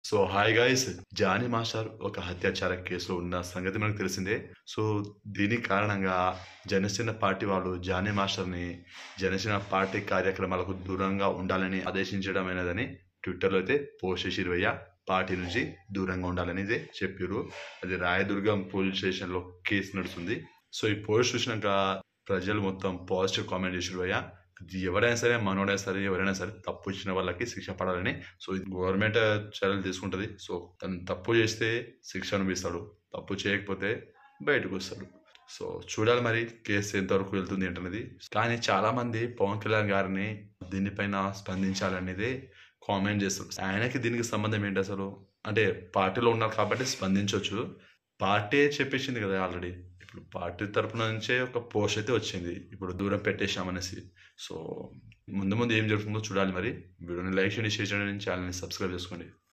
So hi guys, Jani master ఒక హత్యాచార కేసులో ఉన్న సంగతి మనకు తెలిసిందే. సో దీని కారణంగా జనసేన పార్టీ వాళ్ళు జానీ మాస్టర్ని జనసేన పార్టీ కార్యక్రమాలకు దూరంగా ఉండాలని ఆదేశించడం అయినదని ట్విట్టర్లో అయితే పోస్ట్ చేసిరు భయ్య. పార్టీ నుంచి దూరంగా ఉండాలని అయితే చెప్పారు. అది రాయదుర్గం పోలీస్ స్టేషన్లో కేసు నడుస్తుంది. సో ఈ పోస్ట్ చూసినాక ప్రజలు మొత్తం పాజిటివ్ కామెంట్ చేసిరు భయ్య. ఎవరైనా సరే, మనోడైనా సరే, ఎవరైనా సరే తప్పు ఇచ్చిన వాళ్ళకి శిక్ష పడాలని సో ఇది గవర్నమెంట్ చర్యలు తీసుకుంటుంది. సో తను తప్పు చేస్తే శిక్ష అనుభవిస్తాడు, తప్పు చేయకపోతే బయటకు వస్తాడు. సో చూడాలి మరి కేసు ఎంతవరకు వెళ్తుంది ఏంటనేది. కానీ చాలా మంది పవన్ కళ్యాణ్ గారిని దీనిపైన స్పందించాలనేది కామెంట్ చేస్తారు. ఆయనకి దీనికి సంబంధం ఏంటి అసలు? అంటే పార్టీలో ఉన్నారు కాబట్టి స్పందించవచ్చు. పార్టీ చెప్పేసింది కదా ఆల్రెడీ. ఇప్పుడు పార్టీ తరపున నుంచే ఒక పోస్ట్ అయితే వచ్చింది, ఇప్పుడు దూరం పెట్టేశామనేసి. సో ముందు ముందు ఏం జరుగుతుందో చూడాలి మరి. వీడియోని లైక్ చేయండి, షేర్ చేయండి, ఛానల్ని సబ్స్క్రైబ్ చేసుకోండి.